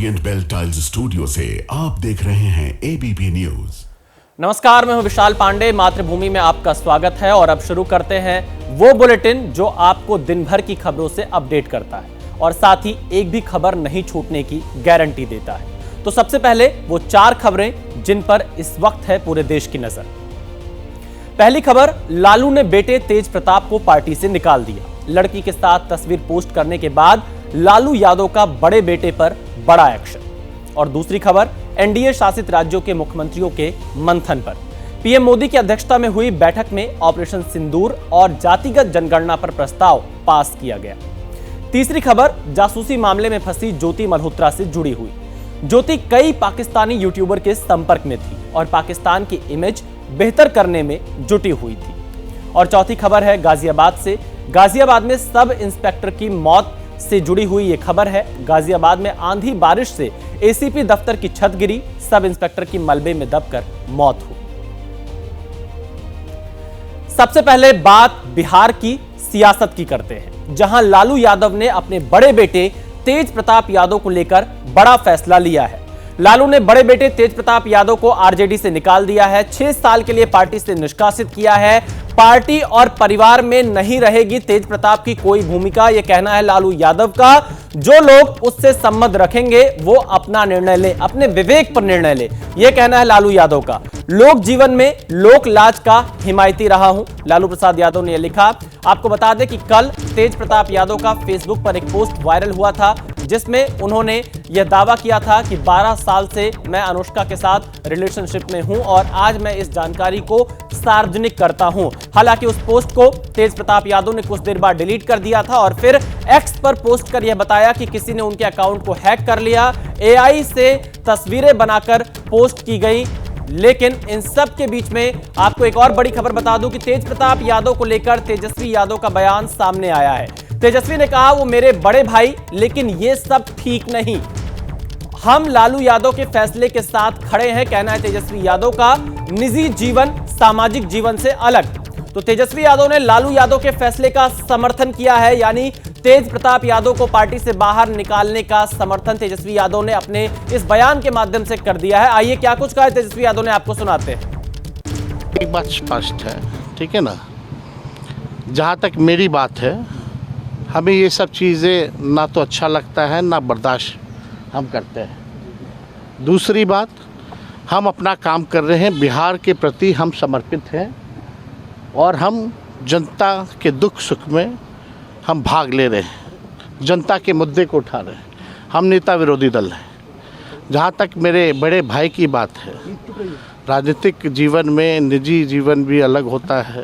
Orient bell tiles studio से आप देख रहे हैं एबीपी न्यूज। नमस्कार, मैं हूं विशाल पांडे। मातृभूमि में आपका स्वागत है और अब शुरू करते हैं वो बुलेटिन जो आपको दिन भर की खबरों से अपडेट करता है और साथ ही एक भी खबर नहीं छूटने की गारंटी देता है। तो सबसे पहले वो 4 खबरें जिन पर इस वक्त है पूरे देश की नजर। पहली खबर, लालू ने बेटे तेज प्रताप को पार्टी से निकाल दिया। लड़की के साथ तस्वीर पोस्ट करने के बाद लालू यादव का बड़े बेटे पर बड़ा एक्शन। और दूसरी खबर, एनडीए शासित राज्यों के मुख्यमंत्रियों के मंथन पर। पीएम मोदी की अध्यक्षता में हुई बैठक में ऑपरेशन सिंदूर और जातिगत जनगणना पर प्रस्ताव पास किया गया। तीसरी खबर, जासूसी मामले में फंसी ज्योति मल्होत्रा से जुड़ी हुई। ज्योति कई पाकिस्तानी यूट्यूबर के संपर्क में थी और पाकिस्तान की इमेज बेहतर करने में जुटी हुई थी। और चौथी खबर है गाजियाबाद से। गाजियाबाद में सब इंस्पेक्टर की मौत से जुड़ी हुई यह खबर है। गाजियाबाद में आंधी बारिश से एसीपी दफ्तर की छत गिरी, सब इंस्पेक्टर की मलबे में दबकर मौत हुई। सबसे पहले बात बिहार की सियासत की करते हैं, जहां लालू यादव ने अपने बड़े बेटे तेज प्रताप यादव को लेकर बड़ा फैसला लिया है। लालू ने बड़े बेटे तेज प्रताप यादव को आरजेडी से निकाल दिया है। 6 साल के लिए पार्टी से निष्कासित किया है। पार्टी और परिवार में नहीं रहेगी तेज प्रताप की कोई भूमिका, यह कहना है लालू यादव का। जो लोग उससे संबंध रखेंगे वो अपना निर्णय ले, अपने विवेक पर निर्णय ले, यह कहना है लालू यादव का। लोक जीवन में लोक लाज का हिमायती रहा हूं, लालू प्रसाद यादव ने यह लिखा। आपको बता दें कि कल तेज प्रताप यादव का फेसबुक पर एक पोस्ट वायरल हुआ था जिसमें उन्होंने यह दावा किया था कि 12 साल से मैं अनुष्का के साथ रिलेशनशिप में हूं और आज मैं इस जानकारी को सार्वजनिक करता हूं। हालांकि उस पोस्ट को तेज प्रताप यादव ने कुछ देर बाद डिलीट कर दिया था और फिर एक्स पर पोस्ट कर यह बताया कि किसी ने उनके अकाउंट को हैक कर लिया, एआई से तस्वीरें बनाकर पोस्ट की गई। लेकिन इन सब के बीच में आपको एक और बड़ी खबर बता दूं कि तेज प्रताप यादव को लेकर तेजस्वी यादव का बयान सामने आया है। तेजस्वी ने कहा, वो मेरे बड़े भाई, लेकिन ये सब ठीक नहीं। हम लालू यादव के फैसले के साथ खड़े हैं, कहना है तेजस्वी यादव का। निजी जीवन सामाजिक जीवन से अलग। तो तेजस्वी यादव ने लालू यादव के फैसले का समर्थन किया है, यानी तेज प्रताप यादव को पार्टी से बाहर निकालने का समर्थन तेजस्वी यादव ने अपने इस बयान के माध्यम से कर दिया है। आइए क्या कुछ कहा तेजस्वी यादव ने, आपको सुनाते हैं। एक बात स्पष्ट है, ठीक है ना, जहां तक मेरी बात है, हमें ये सब चीज़ें ना तो अच्छा लगता है ना बर्दाश्त हम करते हैं। दूसरी बात, हम अपना काम कर रहे हैं, बिहार के प्रति हम समर्पित हैं और हम जनता के दुख सुख में हम भाग ले रहे हैं, जनता के मुद्दे को उठा रहे हैं। हम नेता विरोधी दल हैं। जहाँ तक मेरे बड़े भाई की बात है, राजनीतिक जीवन में निजी जीवन भी अलग होता है,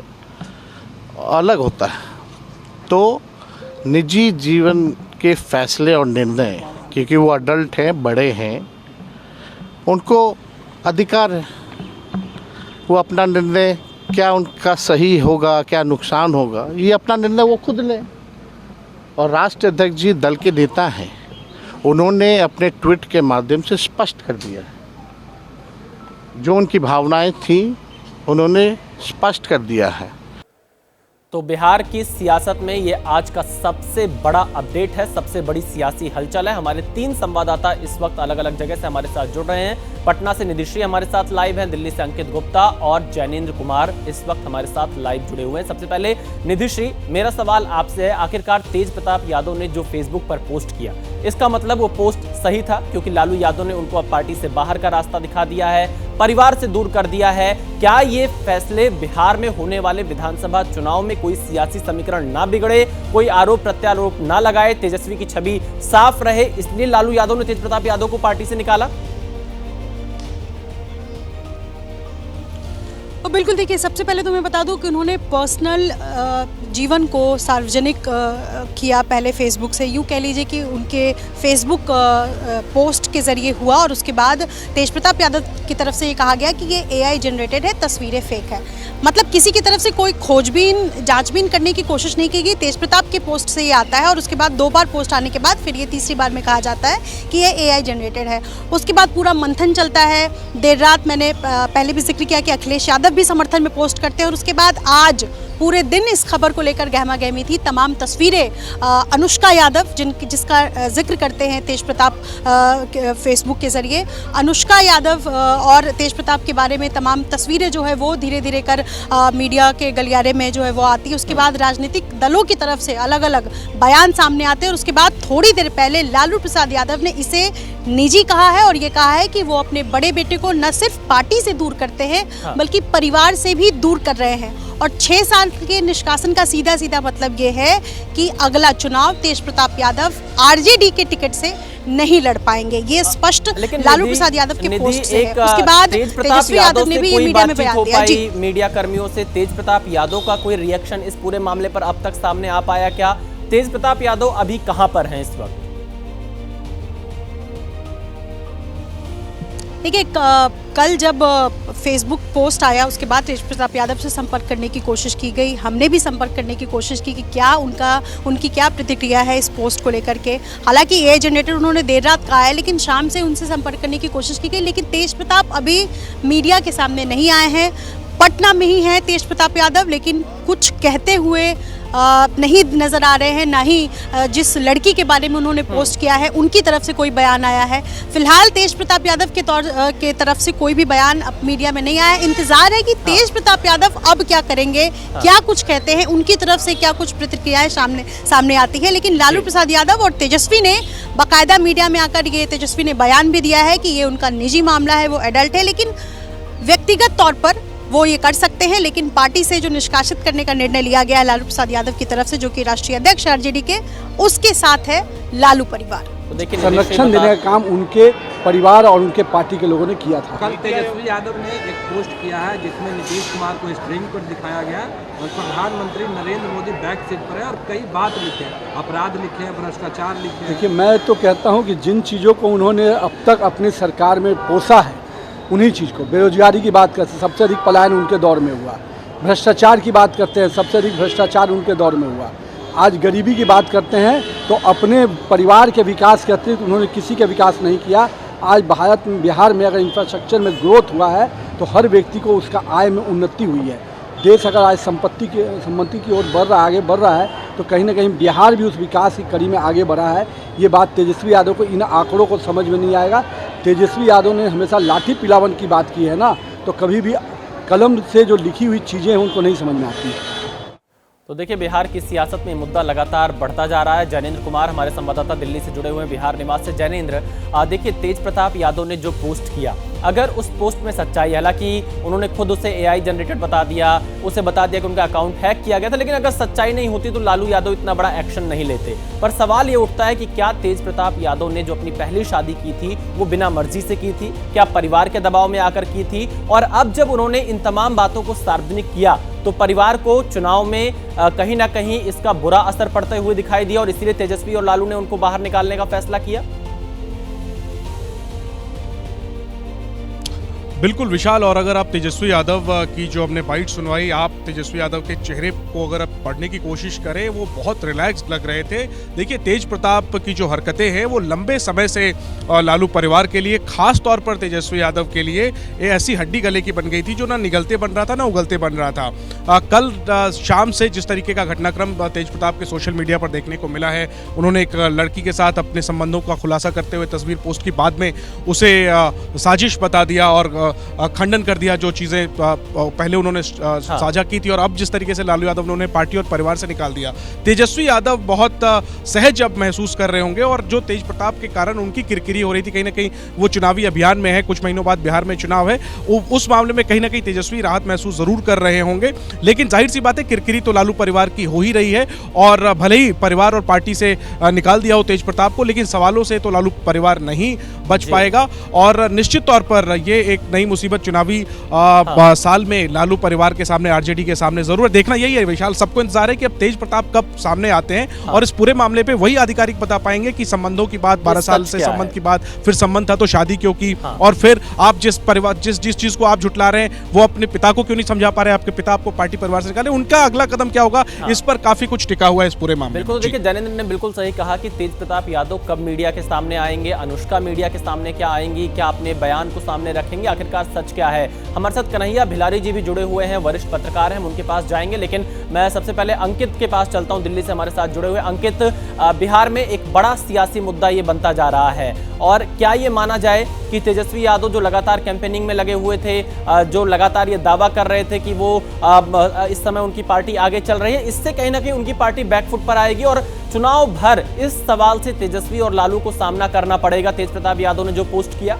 तो निजी जीवन के फैसले और निर्णय, क्योंकि वो अडल्ट हैं, बड़े हैं, उनको अधिकार है, वो अपना निर्णय, क्या उनका सही होगा क्या नुकसान होगा, ये अपना निर्णय वो खुद लें। और राष्ट्रीय अध्यक्ष जी दल के नेता हैं, उन्होंने अपने ट्वीट के माध्यम से स्पष्ट कर दिया है, जो उनकी भावनाएं थी उन्होंने स्पष्ट कर दिया है। तो बिहार की सियासत में ये आज का सबसे बड़ा अपडेट है, सबसे बड़ी सियासी हलचल है। हमारे 3 संवाददाता इस वक्त अलग अलग जगह से हमारे साथ जुड़ रहे हैं। पटना से निधिश्री हमारे साथ लाइव हैं, दिल्ली से अंकित गुप्ता और जैनेन्द्र कुमार इस वक्त हमारे साथ लाइव जुड़े हुए हैं। सबसे पहले निधिश्री, मेरा सवाल आपसे है, आखिरकार तेज प्रताप यादव ने जो फेसबुक पर पोस्ट किया, इसका मतलब वो पोस्ट सही था क्योंकि लालू यादव ने उनको अब पार्टी से बाहर का रास्ता दिखा दिया है, परिवार से दूर कर दिया है। क्या ये फैसले बिहार में होने वाले विधानसभा चुनाव में कोई सियासी समीकरण ना बिगड़े, कोई आरोप प्रत्यारोप ना लगाए, तेजस्वी की छवि साफ रहे, इसलिए लालू यादव ने तेज प्रताप यादव को पार्टी से निकाला? तो बिल्कुल देखिए, सबसे पहले तो मैं बता दूं कि उन्होंने पर्सनल जीवन को सार्वजनिक किया पहले फेसबुक से। यूँ कह लीजिए कि उनके फेसबुक पोस्ट के ज़रिए हुआ और उसके बाद तेज प्रताप यादव की तरफ से ये कहा गया कि ये एआई जनरेटेड है, तस्वीरें फेक है। मतलब किसी की तरफ से कोई खोजबीन जांचबीन करने की कोशिश नहीं की गई। तेज प्रताप के पोस्ट से ये आता है और उसके बाद 2 बार पोस्ट आने के बाद फिर ये तीसरी बार में कहा जाता है कि ये एआई जनरेटेड है। उसके बाद पूरा मंथन चलता है। देर रात मैंने पहले भी जिक्र किया कि अखिलेश यादव भी समर्थन में पोस्ट करते हैं और उसके बाद आज पूरे दिन इस खबर को लेकर गहमा गहमी थी। तमाम तस्वीरें अनुष्का यादव जिसका जिक्र करते हैं तेज प्रताप फेसबुक के जरिए, अनुष्का यादव और तेज प्रताप के बारे में तमाम तस्वीरें जो है वो धीरे धीरे कर मीडिया के गलियारे में जो है वो आती है। उसके बाद राजनीतिक दलों की तरफ से अलग अलग बयान सामने आते हैं और उसके बाद थोड़ी देर पहले लालू प्रसाद यादव ने इसे निजी कहा है और ये कहा है कि वो अपने बड़े बेटे को न सिर्फ पार्टी से दूर करते हैं बल्कि परिवार से भी दूर कर रहे हैं। और 6 साल के निष्कासन का सीधा सीधा मतलब ये है कि अगला चुनाव तेज प्रताप यादव आरजेडी के टिकट से नहीं लड़ पाएंगे। ये स्पष्ट लालू प्रसाद यादव के पोस्ट से है। उसके बाद तेजस्वी यादव ने भी ये मीडिया में बयान दिया। जी, मीडिया कर्मियों से तेज प्रताप यादव का कोई रिएक्शन इस पूरे मामले पर अब तक सामने आ पाया क्या? तेज प्रताप यादव अभी कहां पर हैं इस वक्त? देखिए, कल जब फेसबुक पोस्ट आया उसके बाद तेज प्रताप यादव से संपर्क करने की कोशिश की गई। हमने भी संपर्क करने की कोशिश की कि क्या उनकी क्या प्रतिक्रिया है इस पोस्ट को लेकर के। हालांकि ये जनरेटर उन्होंने देर रात कहा है, लेकिन शाम से उनसे संपर्क करने की कोशिश की गई। लेकिन तेज प्रताप अभी मीडिया के सामने नहीं आए हैं। पटना में ही हैं तेज प्रताप यादव, लेकिन कुछ कहते हुए नहीं नज़र आ रहे हैं। ना ही जिस लड़की के बारे में उन्होंने पोस्ट किया है उनकी तरफ से कोई बयान आया है। फिलहाल तेज प्रताप यादव के तरफ से कोई भी बयान अब मीडिया में नहीं आया। इंतजार है कि तेज प्रताप यादव अब क्या करेंगे, क्या कुछ कहते हैं, उनकी तरफ से क्या कुछ प्रतिक्रियाएं सामने आती है। लेकिन लालू प्रसाद यादव और तेजस्वी ने बाकायदा मीडिया में आकर ये तेजस्वी ने बयान भी दिया है कि ये उनका निजी मामला है, वो एडल्ट है, लेकिन व्यक्तिगत तौर पर वो ये कर सकते हैं। लेकिन पार्टी से जो निष्कासित करने का निर्णय लिया गया है लालू प्रसाद यादव की तरफ से, जो कि राष्ट्रीय अध्यक्ष आरजेडी के, उसके साथ है लालू परिवार। तो देखिए, संरक्षण देने का काम उनके परिवार और उनके पार्टी के लोगों ने किया था। कल तेजस्वी यादव ने एक पोस्ट किया है जिसमें नीतीश कुमार को स्क्रीन पर दिखाया गया और प्रधानमंत्री नरेंद्र मोदी बैक सीट पर है और कई बात लिखे, अपराध लिखे, भ्रष्टाचार लिखे। देखिए, मैं तो कहता हूँ कि जिन चीज़ों को उन्होंने अब तक अपनी सरकार में पोसा है उन्हीं चीज़ को, बेरोजगारी की बात करते हैं, सबसे अधिक पलायन उनके दौर में हुआ। भ्रष्टाचार की बात करते हैं, सबसे अधिक भ्रष्टाचार उनके दौर में हुआ। आज गरीबी की बात करते हैं तो अपने परिवार के विकास के अतिरिक्त उन्होंने किसी का विकास नहीं किया। आज बिहार में अगर इंफ्रास्ट्रक्चर में ग्रोथ हुआ है तो हर व्यक्ति को उसका आय में उन्नति हुई है। देश अगर आज सम्पत्ति की ओर आगे बढ़ रहा है तो कहीं ना कहीं बिहार भी उस विकास की कड़ी में आगे बढ़ा है। ये बात तेजस्वी यादव को, इन आंकड़ों को समझ में नहीं आएगा। तेजस्वी यादव ने हमेशा लाठी पिलावन की बात की है ना, तो कभी भी कलम से जो लिखी हुई चीज़ें हैं उनको नहीं समझ में आती। तो देखिए, बिहार की सियासत में मुद्दा लगातार बढ़ता जा रहा है। जैनेंद्र कुमार हमारे संवाददाता दिल्ली से जुड़े हुए हैं बिहार निवास से। जैनेंद्र, देखिए, तेज प्रताप यादव ने जो पोस्ट किया, अगर उस पोस्ट में सच्चाई है, हालांकि उन्होंने खुद उसे एआई जनरेटेड बता दिया, उसे बता दिया कि उनका अकाउंट हैक किया गया था, लेकिन अगर सच्चाई नहीं होती तो लालू यादव इतना बड़ा एक्शन नहीं लेते। पर सवाल ये उठता है कि क्या तेज प्रताप यादव ने जो अपनी पहली शादी की थी वो बिना मर्जी से की थी, क्या परिवार के दबाव में आकर की थी? और अब जब उन्होंने इन तमाम बातों को सार्वजनिक किया तो परिवार को चुनाव में कहीं ना कहीं इसका बुरा असर पड़ते हुए दिखाई दिया और इसीलिए तेजस्वी और लालू ने उनको बाहर निकालने का फैसला किया। बिल्कुल विशाल, और अगर आप तेजस्वी यादव की जो हमने बाइट सुनवाई, आप तेजस्वी यादव के चेहरे को अगर आप पढ़ने की कोशिश करें, वो बहुत रिलैक्स लग रहे थे। देखिए, तेज प्रताप की जो हरकतें हैं वो लंबे समय से लालू परिवार के लिए, खास तौर पर तेजस्वी यादव के लिए, ये ऐसी हड्डी गले की बन गई थी जो ना निगलते बन रहा था ना उगलते बन रहा था। कल शाम से जिस तरीके का घटनाक्रम तेज प्रताप के सोशल मीडिया पर देखने को मिला है, उन्होंने एक लड़की के साथ अपने संबंधों का खुलासा करते हुए तस्वीर पोस्ट की, बाद में उसे साजिश बता दिया और खंडन कर दिया जो चीज़ें पहले उन्होंने साझा की थी, और अब जिस तरीके से लालू यादव ने उन्हें पार्टी और परिवार से निकाल दिया। तेजस्वी यादव बहुत सहज अब महसूस कर रहे होंगे, और जो तेज प्रताप के कारण उनकी किरकिरी हो रही थी, कहीं ना कहीं वो चुनावी अभियान में है, कुछ महीनों बाद बिहार में चुनाव है, उस मामले में कहीं ना कहीं तेजस्वी राहत महसूस जरूर कर रहे होंगे। लेकिन जाहिर सी बात है, किरकिरी तो लालू परिवार की हो ही रही है, और भले ही परिवार और पार्टी से निकाल दिया हो तेज प्रताप को, लेकिन सवालों से तो लालू परिवार नहीं बच पाएगा। और निश्चित तौर पर ये एक नई मुसीबत चुनावी साल में लालू परिवार के सामने, आरजेडी के सामने जरूर देखना यही है विशाल। सबको इंतजार है कि अब तेज प्रताप कब सामने आते हैं और इस पूरे मामले पे वही आधिकारिक बता पाएंगे कि संबंधों की बात, 12 साल से संबंध की बात, फिर संबंध था तो शादी क्यों की, और फिर आप जिस परिवार जिस चीज को आप झुटला रहे हैं वो अपने पिता को क्यों नहीं समझा पा रहे, आपके पिता आपको पार्टी परिवार से निकाले, उनका अगला कदम क्या होगा, इस पर काफी कुछ टिका हुआ है इस पूरे मामले में। बिल्कुल, देखिए, जैनेंद्र ने बिल्कुल सही कहा कि तेज प्रताप यादव कब मीडिया के सामने आएंगे, अनुष्का मीडिया के सामने क्या आएंगी, क्या अपने बयान को सामने रखेंगे, आखिर आखिरकार सच क्या है। हमारे साथ कन्हैया भिलारी जी भी जुड़े हुए हैं, वरिष्ठ पत्रकार हैं, हम उनके पास जाएंगे, लेकिन मैं सबसे पहले अंकित के पास चलता हूं, दिल्ली से हमारे साथ जुड़े हुए। अंकित, बिहार में एक बड़ा सियासी मुद्दा ये बनता जा रहा है, और क्या ये माना जाए कि तेजस्वी यादव जो लगातार कैंपेनिंग में लगे हुए थे, जो लगातार ये दावा कर रहे थे कि वो इस समय उनकी पार्टी आगे चल रही है, इससे कहीं ना कहीं उनकी पार्टी बैकफुट पर आएगी और चुनाव भर इस सवाल से तेजस्वी और लालू को सामना करना पड़ेगा, तेज प्रताप यादव ने जो पोस्ट किया?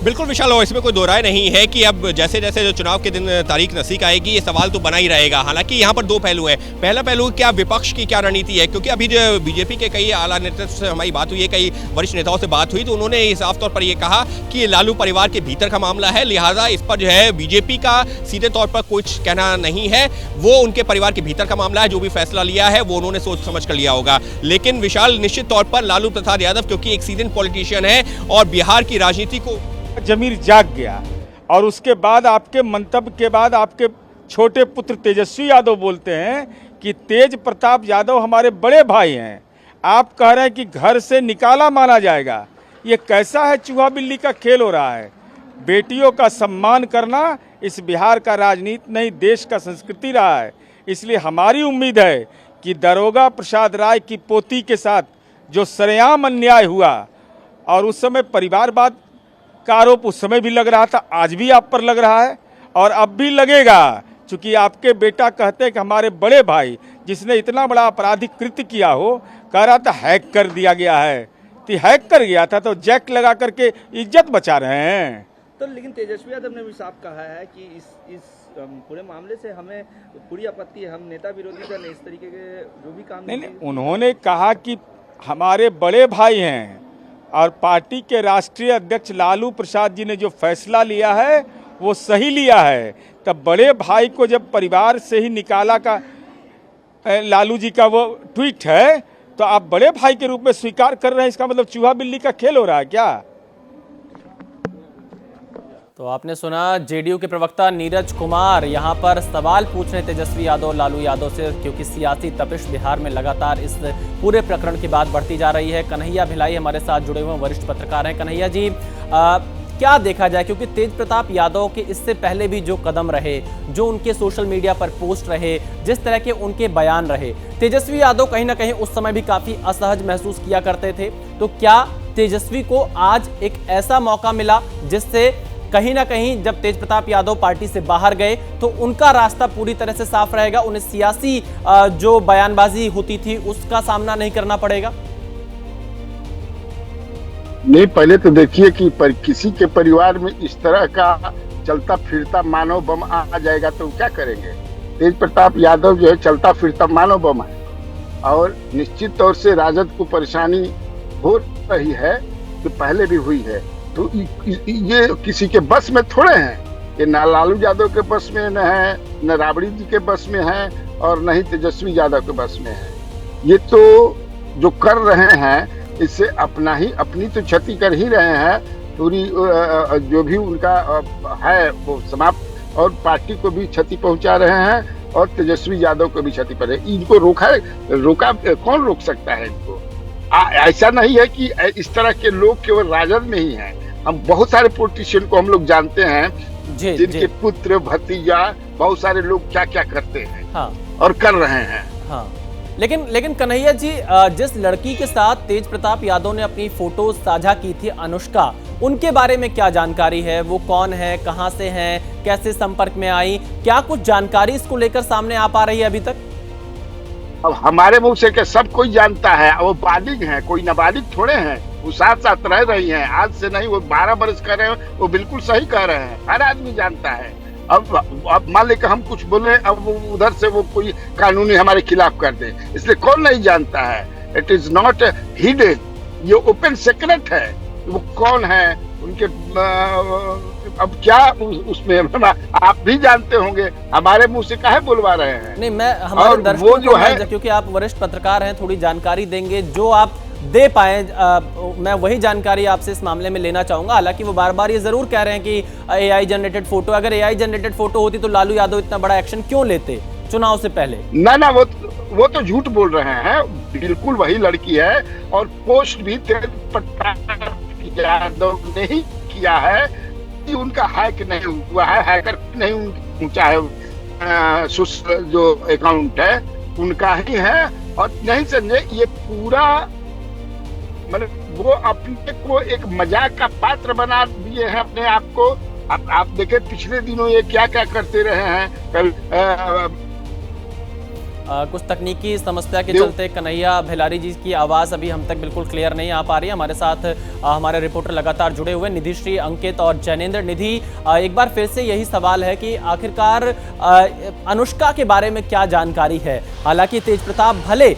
बिल्कुल विशाल, और इसमें कोई दो राय नहीं है कि अब जैसे जैसे जो चुनाव के दिन तारीख नज़दीक आएगी, ये सवाल तो बना ही रहेगा। हालांकि यहाँ पर दो पहलू हैं। पहला पहलू क्या विपक्ष की क्या रणनीति है, क्योंकि अभी जो बीजेपी के कई आला नेतृत्व से हमारी बात हुई है, कई वरिष्ठ नेताओं से बात हुई, तो उन्होंने साफ तौर पर यह कहा कि ये लालू परिवार के भीतर का मामला है, लिहाजा इस पर जो है बीजेपी का सीधे तौर पर कुछ कहना नहीं है, वो उनके परिवार के भीतर का मामला है। जो भी फैसला लिया है वो उन्होंने सोच समझ कर लिया होगा। लेकिन विशाल, निश्चित तौर पर लालू प्रसाद यादव क्योंकि एक सीजन पॉलिटिशियन है और बिहार की राजनीति को जमीर जाग गया, और उसके बाद आपके मंतव्य के बाद आपके छोटे पुत्र तेजस्वी यादव बोलते हैं कि तेज प्रताप यादव हमारे बड़े भाई हैं, आप कह रहे हैं कि घर से निकाला माना जाएगा। ये कैसा है, चूहा बिल्ली का खेल हो रहा है। बेटियों का सम्मान करना इस बिहार का राजनीति नहीं, देश का संस्कृति रहा है। इसलिए हमारी उम्मीद है कि दारोगा प्रसाद राय की पोती के साथ जो सरेआम अन्याय हुआ, और उस समय परिवारवाद का आरोप उस समय भी लग रहा था, आज भी आप पर लग रहा है और अब भी लगेगा, क्योंकि आपके बेटा कहते हैं कि हमारे बड़े भाई जिसने इतना बड़ा आपराधिक कृत्य किया हो, कह रहा था हैक कर दिया गया है, तो हैक कर गया था तो जैक लगा करके इज्जत बचा रहे हैं। तो लेकिन तेजस्वी यादव ने भी साफ कहा है कि इस पूरे मामले से हमें पूरी आपत्ति है, हम नेता विरोधी दल इस तरीके के जो भी काम नहीं, उन्होंने कहा कि हमारे बड़े भाई हैं और पार्टी के राष्ट्रीय अध्यक्ष लालू प्रसाद जी ने जो फैसला लिया है वो सही लिया है। तब बड़े भाई को जब परिवार से ही निकाला का लालू जी का वो ट्वीट है, तो आप बड़े भाई के रूप में स्वीकार कर रहे हैं, इसका मतलब चूहा बिल्ली का खेल हो रहा है क्या? तो आपने सुना जेडीयू के प्रवक्ता नीरज कुमार यहां पर सवाल पूछ रहे तेजस्वी यादव लालू यादव से, क्योंकि सियासी तपिश बिहार में लगातार इस पूरे प्रकरण की बात बढ़ती जा रही है। कन्हैया भिलाई हमारे साथ जुड़े हुए वरिष्ठ पत्रकार हैं। कन्हैया जी, क्या देखा जाए, क्योंकि तेज प्रताप यादव के इससे पहले भी जो कदम रहे, जो उनके सोशल मीडिया पर पोस्ट रहे, जिस तरह के उनके बयान रहे, तेजस्वी यादव कहीं ना कहीं उस समय भी काफी असहज महसूस किया करते थे, तो क्या तेजस्वी को आज एक ऐसा मौका मिला जिससे कहीं ना कहीं जब तेज प्रताप यादव पार्टी से बाहर गए तो उनका रास्ता पूरी तरह से साफ रहेगा, उन्हें सियासी जो बयानबाजी होती थी उसका सामना नहीं करना पड़ेगा? नहीं, पहले तो देखिए कि किसी के परिवार में इस तरह का चलता फिरता मानव बम आ जाएगा तो क्या करेंगे। तेज प्रताप यादव जो है चलता फिरता मानव बम है, और निश्चित तौर से राजद को परेशानी हो रही है, तो पहले भी हुई है। तो ये किसी के बस में थोड़े हैं, ये ना लालू यादव के बस में न है, न राबड़ी जी के बस में है, और न ही तेजस्वी यादव के बस में है। ये तो जो कर रहे हैं इससे अपनी तो क्षति कर ही रहे हैं, पूरी जो भी उनका है वो समाप्त, और पार्टी को भी क्षति पहुंचा रहे हैं और तेजस्वी यादव को भी क्षति पड़े। इनको रोका कौन रोक सकता है इनको? ऐसा नहीं है कि इस तरह के लोग केवल राजद में ही हैं, हम बहुत सारे पॉलिटिशियन को हम लोग जानते हैं जिनके पुत्र भतीजा बहुत सारे लोग क्या क्या करते हैं। हाँ। और कर रहे हैं। हाँ। लेकिन कन्हैया जी, जिस लड़की के साथ तेज प्रताप यादव ने अपनी फोटो साझा की थी, अनुष्का, उनके बारे में क्या जानकारी है? वो कौन है, कहां से हैं, कैसे संपर्क में आई, क्या कुछ जानकारी इसको लेकर सामने आ पा रही है अभी तक? अब हमारे मुंह से क्या सब कोई जानता है, वो बालिग हैं, कोई नाबालिग थोड़े हैं, वो साथ साथ रह रही हैं, आज से नहीं, वो 12 बरस कर रहे हैं, वो बिल्कुल सही कह रहे हैं, हर आदमी जानता है। अब मान ले कि हम कुछ बोले, अब उधर से वो कोई कानूनी हमारे खिलाफ कर दे, इसलिए कौन नहीं जानता है। इट इज नॉट हिडन, ये ओपन सीक्रेट है। वो कौन है, उनके अब क्या उसमें आप भी जानते होंगे, हमारे मुंह से काहे बुलवा रहे हैं? नहीं, मैं हमारे दर्शकों जो है, क्योंकि आप वरिष्ठ पत्रकार हैं, थोड़ी जानकारी देंगे जो आप दे पाए, मैं वही जानकारी आपसे इस मामले में लेना चाहूंगा। हालांकि वो बार बार ये जरूर कह रहे हैं कि AI जनरेटेड फोटो, अगर AI जनरेटेड फोटो होती तो लालू यादव इतना बड़ा एक्शन क्यों लेते? चुनाव से पहले? ना वो तो झूठ बोल रहे हैं, बिल्कुल वही लड़की है और पोस्ट भी तेज प्रताप यादव ने ही किया है। कि उनका हैक नहीं हुआ है, हैकर नहीं पहुंचा है, जो अकाउंट है उनका ही है। और नहीं संजय, ये पूरा मतलब वो अपने को एक मजाक का पात्र बना दिए हैं अपने आप को। आप देखें पिछले दिनों ये क्या क्या करते रहे हैं। कुछ तकनीकी समस्या के चलते कन्हैया भेलारी जी की आवाज़ अभी हम तक बिल्कुल क्लियर नहीं आ पा रही है। हमारे साथ हमारे रिपोर्टर लगातार जुड़े हुए निधिश्री, अंकित और जैनेंद्र। निधि, एक बार फिर से यही सवाल है कि आखिरकार अनुष्का के बारे में क्या जानकारी है? हालांकि तेज प्रताप भले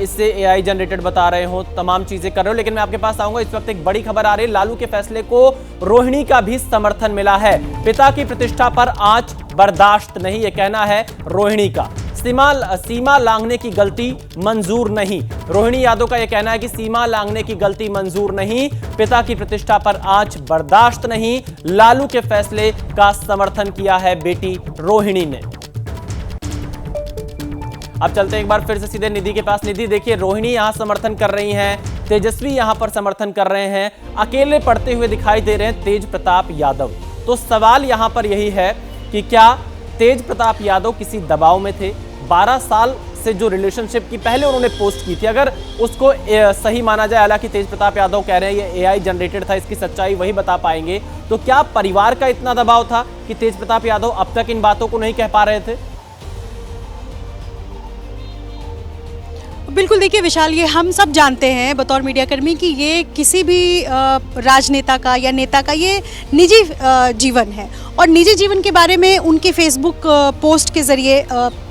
इससे AI जनरेटेड बता रहे हो, तमाम चीजें कर रहे हो, लेकिन मैं आपके पास आऊंगा। इस वक्त एक बड़ी खबर आ रही है, लालू के फैसले को रोहिणी का भी समर्थन मिला है। पिता की प्रतिष्ठा पर आंच बर्दाश्त नहीं, ये कहना है रोहिणी का। सीमा लांघने की गलती मंजूर नहीं, रोहिणी यादव का यह कहना है कि सीमा लांघने की गलती मंजूर नहीं, पिता की प्रतिष्ठा पर आंच बर्दाश्त नहीं। लालू के फैसले का समर्थन किया है बेटी रोहिणी ने। अब चलते हैं एक बार फिर से सीधे निधि के पास। निधि, देखिए रोहिणी यहां समर्थन कर रही हैं, तेजस्वी यहां पर समर्थन कर रहे हैं, अकेले पढ़ते हुए दिखाई दे रहे हैं तेज प्रताप यादव। तो सवाल यहां पर यही है कि क्या तेज प्रताप यादव किसी दबाव में थे? 12 साल से जो रिलेशनशिप की पहले उन्होंने पोस्ट की थी, अगर उसको सही माना जाए, हालांकि तेज प्रताप यादव कह रहे हैं ये AI जनरेटेड था, इसकी सच्चाई वही बता पाएंगे, तो क्या परिवार का इतना दबाव था कि तेज प्रताप यादव अब तक इन बातों को नहीं कह पा रहे थे? बिल्कुल, देखिए विशाल, ये हम सब जानते हैं बतौर मीडियाकर्मी कि ये किसी भी राजनेता का या नेता का ये निजी जीवन है और निजी जीवन के बारे में उनके फेसबुक पोस्ट के ज़रिए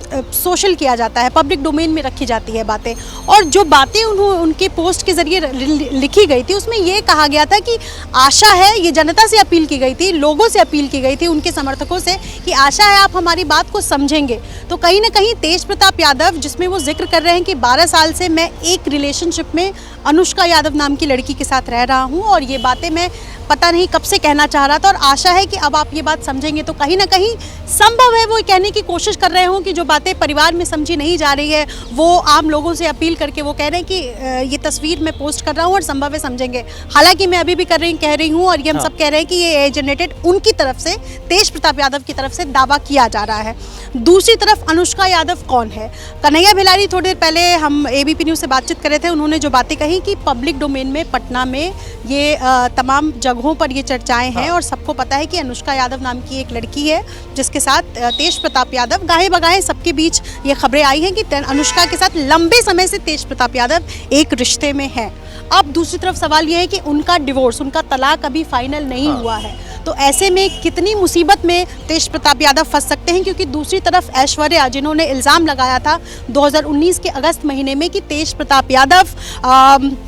सोशल किया जाता है, पब्लिक डोमेन में रखी जाती है बातें। और जो बातें उनके पोस्ट के ज़रिए लिखी गई थी उसमें ये कहा गया था कि आशा है, ये जनता से अपील की गई थी, लोगों से अपील की गई थी, उनके समर्थकों से, कि आशा है आप हमारी बात को समझेंगे। तो कहीं ना कहीं तेज प्रताप यादव, जिसमें वो जिक्र कर रहे हैं कि 12 साल से मैं एक रिलेशनशिप में अनुष्का यादव नाम की लड़की के साथ रह रहा हूँ और ये बातें मैं पता नहीं कब से कहना चाह रहा था और आशा है कि अब आप ये बात समझेंगे। तो कहीं ना कहीं संभव है वो कहने की कोशिश कर रहे हों कि जो बातें परिवार में समझी नहीं जा रही है वो आम लोगों से अपील करके वो कह रहे हैं कि ये तस्वीर मैं पोस्ट कर रहा हूँ और संभव है समझेंगे। हालांकि मैं अभी भी कह रही हूँ और ये हम सब कह रहे हैं कि ये जनरेटेड उनकी तरफ से, तेज प्रताप यादव की तरफ से दावा किया जा रहा है। दूसरी तरफ अनुष्का यादव कौन है? कन्हैया भेलारी थोड़ी देर पहले हम ABP न्यूज़ से बातचीत कर रहे थे, उन्होंने जो बातें कही कि पब्लिक डोमेन में पटना में ये तमाम जगहों पर ये चर्चाएं हैं और सबको पता है कि अनुष्का यादव नाम की एक लड़की है जिसके साथ तेज प्रताप यादव, गाहे बगाहे सबके बीच ये खबरें आई हैं कि अनुष्का के साथ लंबे समय से तेज प्रताप यादव एक रिश्ते में है। अब दूसरी तरफ सवाल ये है कि उनका डिवोर्स, उनका तलाक अभी फाइनल नहीं हुआ है, तो ऐसे में कितनी मुसीबत में तेज प्रताप यादव फंस सकते हैं। क्योंकि दूसरी तरफ ऐश्वर्या, जिन्होंने इल्ज़ाम लगाया था 2019 के अगस्त महीने में कि तेज प्रताप यादव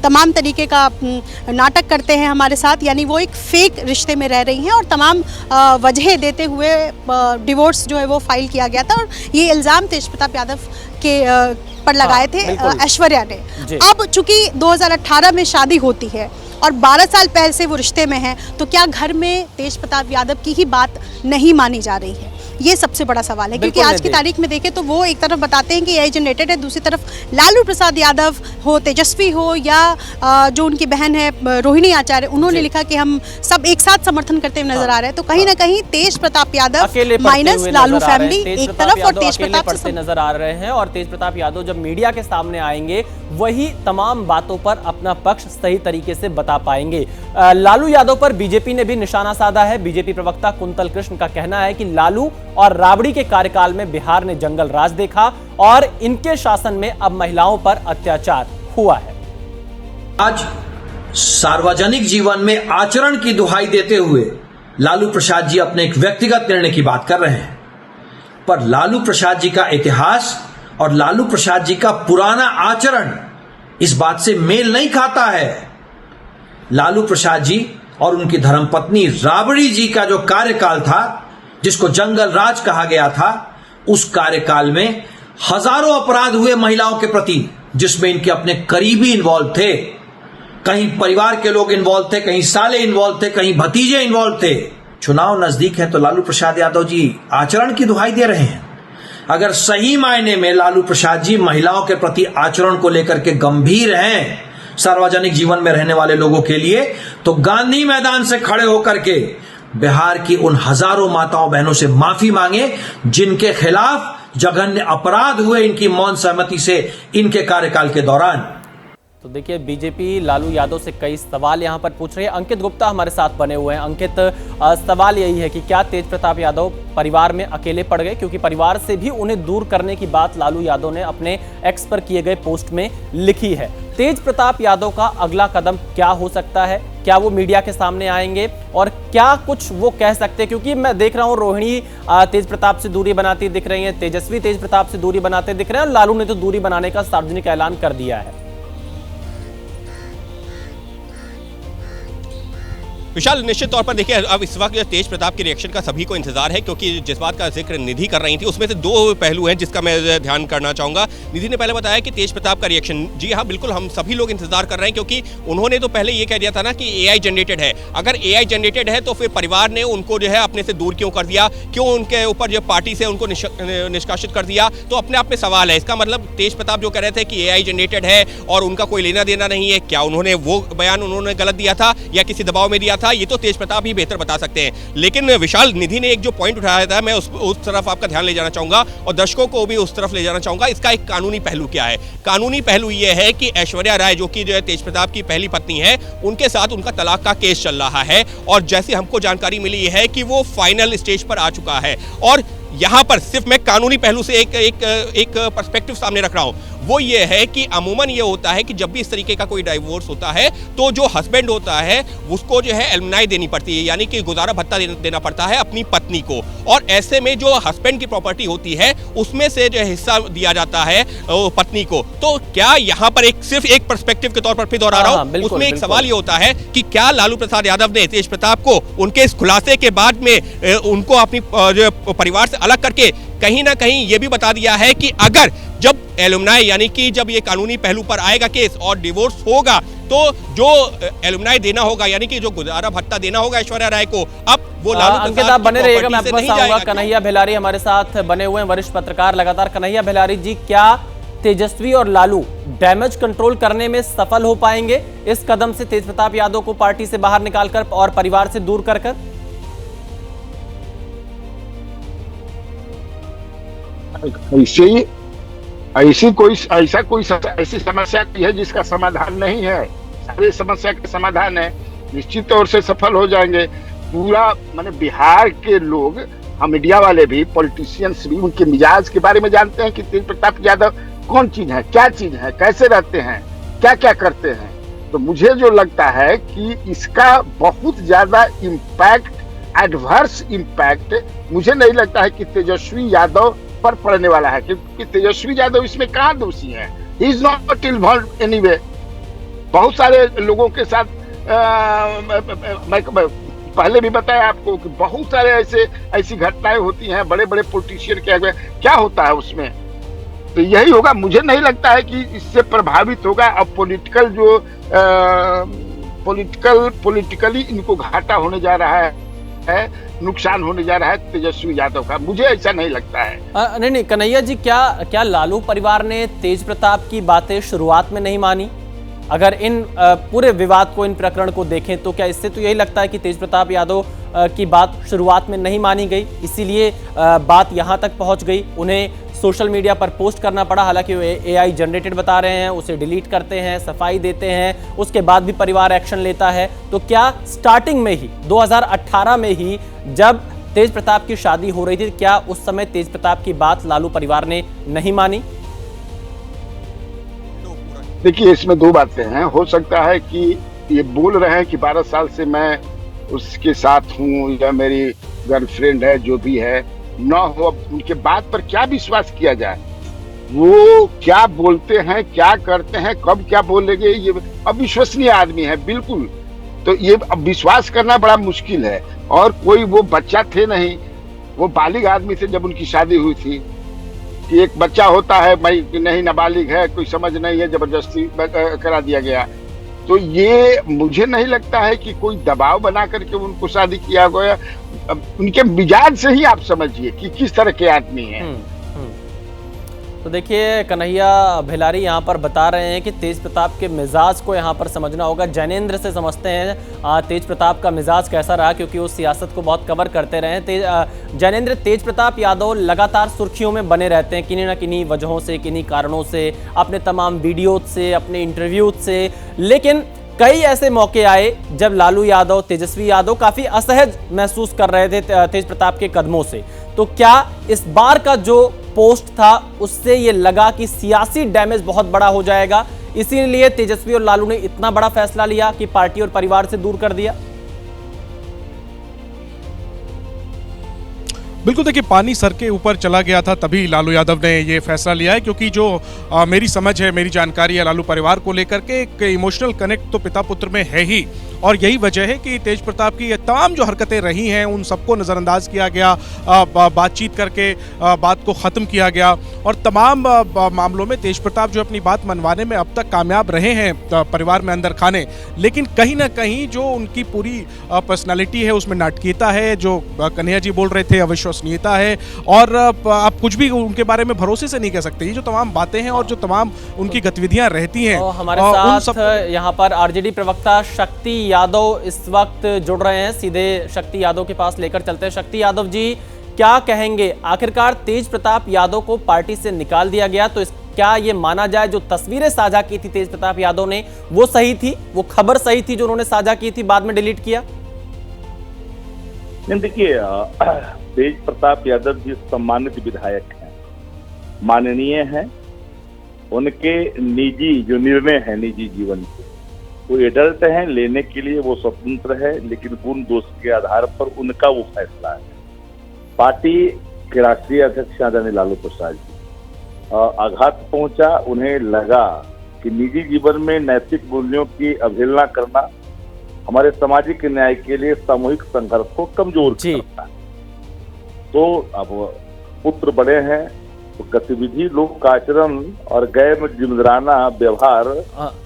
तमाम तरीके का नाटक करते हैं हमारे साथ, यानी वो एक फेक रिश्ते में रह रही हैं और तमाम वजह देते हुए डिवोर्स जो है वो फाइल किया गया था और ये इल्ज़ाम तेज प्रताप यादव के पर लगाए थे ऐश्वर्या ने। अब चूंकि 2018 में शादी होती है और 12 साल पहले से वो रिश्ते में हैं, तो क्या घर में तेज प्रताप यादव की ही बात नहीं मानी जा रही है? ये सबसे बड़ा सवाल है। क्योंकि आज की तारीख में देखें तो वो एक तरफ बताते हैं कि AI जनरेटेड है, दूसरी तरफ लालू प्रसाद यादव हो, तेजस्वी हो या जो उनकी बहन है रोहिणी आचार्य, उन्होंने लिखा कि हम सब एक साथ समर्थन करते हुए नजर आ रहे हैं। तो कहीं ना कहीं तेज प्रताप यादव माइनस लालू फैमिली एक तरफ और तेज प्रताप से नजर आ रहे हैं। और तेज प्रताप यादव जब मीडिया के सामने आएंगे वही तमाम बातों पर अपना पक्ष सही तरीके से बता पाएंगे। लालू यादव पर बीजेपी ने भी निशाना साधा है। बीजेपी प्रवक्ता कुंतल कृष्ण का कहना है कि लालू और राबड़ी के कार्यकाल में बिहार ने जंगल राज देखा और इनके शासन में अब महिलाओं पर अत्याचार हुआ है। आज सार्वजनिक जीवन में आचरण की दुहाई देते हुए लालू प्रसाद जी अपने एक व्यक्तिगत निर्णय की बात कर रहे हैं, पर लालू प्रसाद जी का इतिहास और लालू प्रसाद जी का पुराना आचरण इस बात से मेल नहीं खाता है। लालू प्रसाद जी और उनकी धर्मपत्नी राबड़ी जी का जो कार्यकाल था, जिसको जंगल राज कहा गया था, उस कार्यकाल में हजारों अपराध हुए महिलाओं के प्रति, जिसमें इनके अपने करीबी इन्वॉल्व थे। कहीं परिवार के लोग इन्वॉल्व थे, कहीं साले इन्वॉल्व थे, कहीं भतीजे इन्वॉल्व थे। चुनाव नजदीक है तो लालू प्रसाद यादव जी आचरण की दुहाई दे रहे हैं। अगर सही मायने में लालू प्रसाद जी महिलाओं के प्रति आचरण को लेकर के गंभीर हैं सार्वजनिक जीवन में रहने वाले लोगों के लिए, तो गांधी मैदान से खड़े होकर के बिहार की उन हजारों माताओं बहनों से माफी मांगे जिनके खिलाफ जघन्य अपराध हुए इनकी मौन सहमति से इनके कार्यकाल के दौरान। तो देखिए, बीजेपी लालू यादव से कई सवाल यहां पर पूछ रही है। अंकित गुप्ता हमारे साथ बने हुए हैं। अंकित, सवाल यही है कि क्या तेज प्रताप यादव परिवार में अकेले पड़ गए, क्योंकि परिवार से भी उन्हें दूर करने की बात लालू यादव ने अपने एक्स पर किए गए पोस्ट में लिखी है। तेज प्रताप यादव का अगला कदम क्या हो सकता है? क्या वो मीडिया के सामने आएंगे और क्या कुछ वो कह सकते हैं? क्योंकि मैं देख रहा हूं रोहिणी तेज प्रताप से दूरी बनाती दिख रही है, तेजस्वी तेज प्रताप से दूरी बनाते दिख रहे हैं और लालू ने तो दूरी बनाने का सार्वजनिक ऐलान कर दिया है। विशाल, निश्चित तौर पर देखिए, अब इस वक्त तेज प्रताप के रिएक्शन का सभी को इंतजार है, क्योंकि जिस बात का जिक्र निधि कर रही थी उसमें से दो पहलू हैं जिसका मैं ध्यान करना चाहूंगा। निधि ने पहले बताया कि तेज प्रताप का रिएक्शन, जी हाँ बिल्कुल, हम सभी लोग इंतजार कर रहे हैं, क्योंकि उन्होंने तो पहले ये कह दिया था ना कि एआई जनरेटेड है। अगर एआई जनरेटेड है तो फिर परिवार ने उनको जो है अपने से दूर क्यों कर दिया, क्यों उनके ऊपर जो पार्टी से उनको निष्कासित कर दिया, तो अपने आप में सवाल है। इसका मतलब तेज प्रताप जो कह रहे थे कि एआई जनरेटेड है और उनका कोई लेना देना नहीं है, क्या उन्होंने वो बयान उन्होंने गलत दिया था या किसी दबाव में दिया था, ये तो तेज प्रताप ही बेहतर बता सकते हैं। लेकिन विशाल, निधि ने एक जो पॉइंट उठाया था, मैं उस तरफ आपका ध्यान ले जाना चाहूंगा और दर्शकों को भी उस तरफ ले जाना चाहूंगा। इसका एक कानूनी पहलू क्या है? कानूनी पहलू यह है कि ऐश्वर्या राय, जो कि जो है तेज प्रताप की पहली पत्नी है, उनके साथ उनका तलाक का केस चल रहा है और जैसे हमको जानकारी मिली है कि वो फाइनल स्टेज पर आ चुका है। और यहां पर सिर्फ मैं कानूनी पहलू से एक पर्सपेक्टिव सामने रख रहा हूं, वो ये है कि अमूमन ये होता है कि जब भी इस तरीके का कोई डाइवोर्स होता है तो जो हस्बैंड होता है उसको जो है एलुमनाई देनी पड़ती है, यानी कि गुजारा भत्ता देना पड़ता है अपनी पत्नी को। और ऐसे में जो हस्बैंड की प्रॉपर्टी होती है उसमें से जो हिस्सा दिया जाता है पत्नी को। तो क्या यहाँ पर सिर्फ एक पर्सपेक्टिव के तौर पर फिर दोहरा रहा हूँ, उसमें एक सवाल ये होता है कि क्या लालू प्रसाद यादव ने तेज प्रताप को उनके इस खुलासे के बाद में उनको अपनी जो परिवार से अलग करके कहीं ना कहीं ये भी बता दिया है कि अगर जब एलुमनाई, यानी कि जब ये कानूनी पहलू पर आएगा केस और डिवोर्स होगा, तो जो एलुमनाई देना होगा, यानी कि जो गुजारा भत्ता देना होगा ऐश्वर्या राय को, अब वो लालू अंकित, आप बने रहिएगा, मैं आपके पास आऊंगा। कन्हैया भिलारी हमारे साथ बने हुए हैं, वरिष्ठ पत्रकार लगातार। कन्हैया भिलारी जी, क्या तेजस्वी और लालू डैमेज कंट्रोल करने में सफल हो पाएंगे इस कदम से, तेज प्रताप यादव को पार्टी से बाहर निकालकर और परिवार से दूर कर? ऐसी समस्या की है जिसका समाधान नहीं है। सारी समस्या का समाधान है, निश्चित तौर से सफल हो जाएंगे। पूरा माने बिहार के लोग, हम मीडिया वाले भी, पॉलिटिशियंस भी उनके मिजाज के बारे में जानते हैं कि तेज प्रताप यादव कौन चीज है, क्या चीज है, कैसे रहते हैं, क्या क्या करते हैं। तो मुझे जो लगता है कि इसका बहुत ज्यादा इम्पैक्ट, एडवर्स इम्पैक्ट, मुझे नहीं लगता है कि तेजस्वी यादव पर पड़ने वाला है, क्योंकि तेजस्वी यादव इसमें कहाँ दोषी है। He is not involved anyway. बहुत सारे लोगों के साथ मैं पहले भी बताया आपको कि बहुत सारे ऐसी घटनाएं होती हैं, बड़े बड़े पॉलिटिशियन के आगे क्या होता है उसमें। तो यही होगा, मुझे नहीं लगता है कि इससे प्रभावित होगा। अब पॉलिटिकल जो पॉलिटिकली इनको घाटा होने जा रहा है, नुकसान होने जा रहा है तेजस्वी यादव का, मुझे ऐसा नहीं लगता है। नहीं, कन्हैया जी, क्या लालू परिवार ने तेज प्रताप की बातें शुरुआत में नहीं मानी? अगर इन पूरे विवाद को, इन प्रकरण को देखें तो क्या इससे तो यही लगता है कि तेज प्रताप यादव की बात शुरुआत में नहीं मानी गई, इसीलिए बात यहां तक पहुंच गई, उन्हें सोशल मीडिया पर पोस्ट करना पड़ा। हालांकि वो एआई जनरेटेड बता रहे हैं, उसे डिलीट करते हैं, सफाई देते हैं, उसके बाद भी परिवार एक्शन लेता है। तो क्या स्टार्टिंग में ही 2018 में ही जब तेज प्रताप की शादी हो रही थी, क्या उस समय तेज प्रताप की बात लालू परिवार ने नहीं मानी? देखिए, इसमें दो बातें हैं। हो सकता है कि ये बोल रहे हैं कि 12 साल से मैं उसके साथ हूँ या मेरी गर्लफ्रेंड है, जो भी है ना हो, अब उनके बात पर क्या विश्वास किया जाए। वो क्या बोलते हैं, क्या करते हैं, कब क्या बोलेंगे, ये अविश्वसनीय आदमी है बिल्कुल। तो ये अब विश्वास करना बड़ा मुश्किल है। और कोई वो बच्चा थे नहीं, वो बालिग आदमी थे जब उनकी शादी हुई थी। कि एक बच्चा होता है भाई कि नहीं, नाबालिग है, कोई समझ नहीं है, जबरदस्ती करा दिया गया। तो ये मुझे नहीं लगता है कि कोई दबाव बना करके उनको शादी किया गया। उनके मिजाज से ही आप समझिए कि किस तरह के आदमी हैं। तो देखिए कन्हैया भिलारी यहाँ पर बता रहे हैं कि तेज प्रताप के मिजाज को यहाँ पर समझना होगा। जैनेंद्र से समझते हैं तेज प्रताप का मिजाज कैसा रहा, क्योंकि वो सियासत को बहुत कवर करते रहे हैं। जैनेंद्र, तेज प्रताप यादव लगातार सुर्खियों में बने रहते हैं किन्हीं ना किन्हीं वजहों से, किन्हीं कारणों से, अपने तमाम वीडियो से, अपने इंटरव्यू से। लेकिन कई ऐसे मौके आए जब लालू यादव, तेजस्वी यादव काफी असहज महसूस कर रहे थे तेज प्रताप के कदमों से। तो क्या इस बार का जो पोस्ट था उससे ये लगा कि सियासी डैमेज बहुत बड़ा हो जाएगा, इसीलिए तेजस्वी और लालू ने इतना बड़ा फैसला लिया कि पार्टी और परिवार से दूर कर दिया? बिल्कुल, देखिए पानी सर के ऊपर चला गया था तभी लालू यादव ने ये फैसला लिया है, क्योंकि जो मेरी समझ है, मेरी जानकारी है लालू परिवार को लेकर के, एक इमोशनल कनेक्ट तो पिता पुत्र में है ही। और यही वजह है कि तेज प्रताप की ये तमाम जो हरकतें रही हैं उन सबको नज़रअंदाज किया गया, बातचीत करके बात को ख़त्म किया गया। और तमाम मामलों में तेज प्रताप जो अपनी बात मनवाने में अब तक कामयाब रहे हैं परिवार में अंदर खाने, लेकिन कहीं ना कहीं जो उनकी पूरी पर्सनालिटी है उसमें नाटकीयता है, जो कन्हैया जी बोल रहे थे अविश्वसनीयता है, और आप कुछ भी उनके बारे में भरोसे से नहीं कह सकते। ये जो तमाम बातें हैं और जो तमाम उनकी गतिविधियां रहती हैं। हमारे साथ यहाँ पर आरजेडी प्रवक्ता शक्ति यादव इस वक्त जुड़ रहे हैं, सीधे शक्ति यादव के पास लेकर चलते हैं। शक्ति यादव जी, क्या कहेंगे? आखिरकार तेज प्रताप यादव को पार्टी से निकाल दिया गया, तो क्या ये माना जाए जो तस्वीरें साझा की थी तेज प्रताप यादव ने वो सही थी, वो खबर सही थी जो उन्होंने साझा की थी, बाद में डिलीट किया? देखिए, तेज प्रताप यादव जी सम्मानित विधायक हैं, माननीय हैं। उनके निजी जो निर्णय है निजी जीवन के, वो एडल्ट हैं, लेने के लिए वो स्वतंत्र है, लेकिन गुण दोष के आधार पर उनका वो फैसला है। पार्टी के राष्ट्रीय अध्यक्ष आदरणीय लालू प्रसाद जी आघात पहुंचा, उन्हें लगा कि निजी जीवन में नैतिक मूल्यों की अवहेलना करना हमारे सामाजिक न्याय के लिए सामूहिक संघर्ष को कमजोर करता है। तो अब पुत्र बड़े हैं, तो गतिविधि, लोक का आचरण और गैर जिम्मेदाराना व्यवहार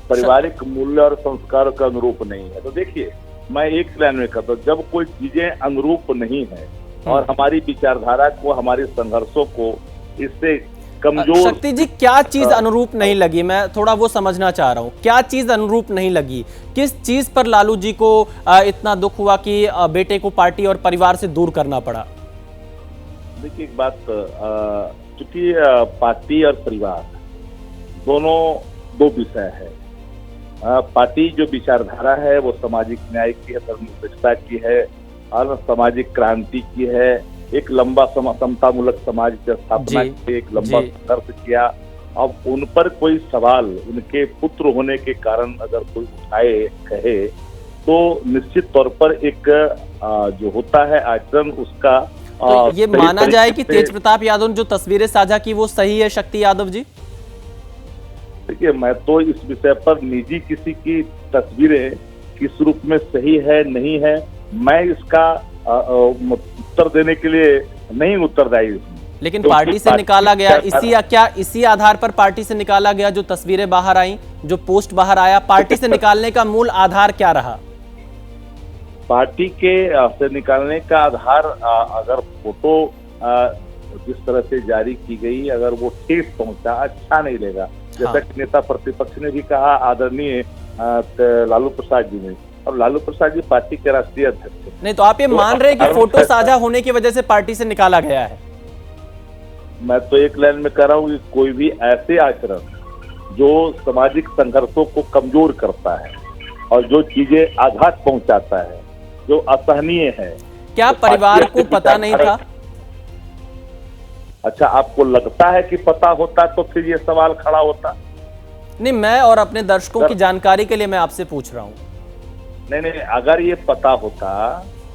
पारिवारिक मूल्य और संस्कारों के अनुरूप नहीं है। तो देखिए, मैं एक लाइन में कहता हूँ, जब कोई चीजें अनुरूप नहीं है और हमारी विचारधारा को, हमारे संघर्षों को इससे कमजोर। शक्ति जी, क्या चीज अनुरूप नहीं लगी? मैं थोड़ा वो समझना चाह रहा हूँ, क्या चीज अनुरूप नहीं लगी? किस चीज पर लालू जी को इतना दुख हुआ कि बेटे को पार्टी और परिवार से दूर करना पड़ा? देखिए, एक बात, चूंकि पार्टी और परिवार दोनों दो विषय है। पार्टी जो विचारधारा है वो सामाजिक न्याय की है, धर्मनिरपेक्षता की है और सामाजिक क्रांति की है। एक लंबा समतामूलक समाज की स्थापना की, एक लंबा संघर्ष किया। अब उन पर कोई सवाल उनके पुत्र होने के कारण अगर कोई उठाए, कहे, तो निश्चित तौर पर एक जो होता है आचरण उसका तो ये माना जाए कि तेज प्रताप यादव ने जो तस्वीरें साझा की वो सही है? शक्ति यादव जी, देखिए, मैं तो इस विषय पर निजी किसी की तस्वीरें किस रूप में सही है नहीं है, मैं इसका उत्तर देने के लिए नहीं उत्तरदायी हूं। लेकिन तो पार्टी से निकाला गया, इसी आधार पर पार्टी से निकाला गया? जो तस्वीरें बाहर आई, जो पोस्ट बाहर आया, पार्टी से निकालने का मूल आधार क्या रहा? पार्टी के से निकालने का आधार, अगर फोटो जिस तरह से जारी की गई, अगर वो ठेस पहुंचा, अच्छा नहीं लगा। जैसा कि नेता प्रतिपक्ष ने भी कहा, आदरणीय लालू प्रसाद जी ने, और लालू प्रसाद जी पार्टी के राष्ट्रीय अध्यक्ष। नहीं, तो आप ये मान रहे हैं कि फोटो साझा होने की वजह से पार्टी से निकाला गया है? मैं तो एक लाइन में कह रहा हूँ कि कोई भी ऐसे आचरण जो सामाजिक संघर्षों को कमजोर करता है और जो चीजें आघात पहुंचाता है, जो असहनीय है, क्या तो परिवार को पता नहीं था? अच्छा, आपको लगता है कि पता होता तो फिर ये सवाल खड़ा होता? नहीं, मैं और अपने दर्शकों की जानकारी के लिए मैं आपसे पूछ रहा हूँ। नहीं, अगर ये पता होता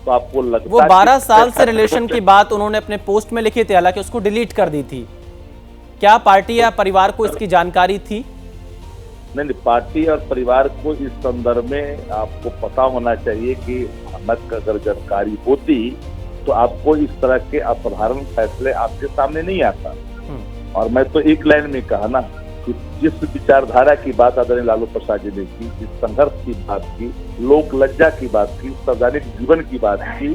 तो आपको लगता, वो 12 साल से रिलेशन की बात उन्होंने अपने पोस्ट में लिखी थी, हालांकि उसको डिलीट कर दी थी। क्या पार्टी या परिवार को इसकी जानकारी थी? नहीं, पार्टी और परिवार को इस संदर्भ में आपको पता होना चाहिए कि हमें अगर जानकारी होती तो आपको इस तरह के असाधारण फैसले आपके सामने नहीं आता। और मैं तो एक लाइन में कहा ना कि जिस विचारधारा की बात आदरणीय लालू प्रसाद जी ने की, जिस संघर्ष की बात की, लोक लज्जा की बात की, सार्वजनिक जीवन की बात की,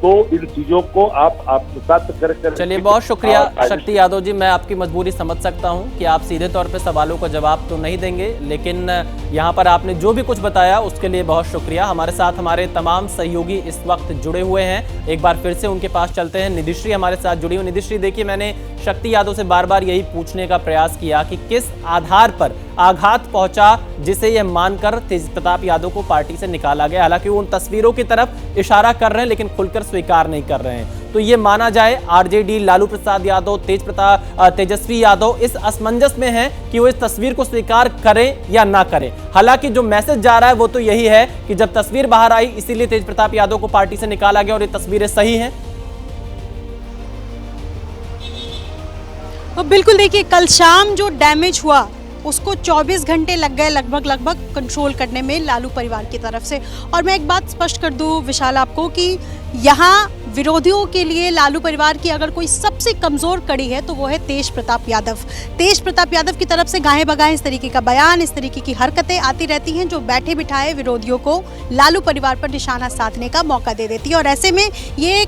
तो इन चीजों को आप आत्मसात कर चलिए, बहुत शुक्रिया शक्ति यादव जी। मैं आपकी मजबूरी समझ सकता हूं कि आप सीधे तौर पे सवालों का जवाब तो नहीं देंगे, लेकिन यहां पर आपने जो भी कुछ बताया उसके लिए बहुत शुक्रिया। हमारे साथ हमारे तमाम सहयोगी इस वक्त जुड़े हुए हैं, एक बार फिर से उनके पास चलते हैं। निधिश्री हमारे साथ जुड़ी हुई। निधिश्री, देखिए, मैंने शक्ति यादव से बार बार यही पूछने का प्रयास किया कि किस आधार पर आघात पहुंचा जिसे यह मानकर तेज प्रताप यादव को पार्टी से निकाला गया। हालांकि वो उन तस्वीरों की तरफ इशारा कर रहे हैं लेकिन खुलकर स्वीकार नहीं कर रहे हैं। तो ये माना जाए आरजेडी, लालू प्रसाद यादव, तेजस्वी यादव इस असमंजस में हैं कि वो इस तस्वीर को स्वीकार करें या ना करें। हालांकि जो मैसेज जा रहा है वो तो यही है कि जब तस्वीर बाहर आई इसीलिए तेज प्रताप यादव को पार्टी से निकाला गया और ये तस्वीरें सही हैं। बिल्कुल, देखिए, कल शाम जो डैमेज हुआ उसको 24 घंटे लग गए लगभग कंट्रोल करने में लालू परिवार की तरफ से। और मैं एक बात स्पष्ट कर दूं विशाल आपको कि यहाँ विरोधियों के लिए लालू परिवार की अगर कोई सबसे कमज़ोर कड़ी है तो वो है तेज प्रताप यादव। तेज प्रताप यादव की तरफ से गाहे बगाहे इस तरीके का बयान, इस तरीके की हरकतें आती रहती हैं जो बैठे बिठाए विरोधियों को लालू परिवार पर निशाना साधने का मौका दे देती है। और ऐसे में ये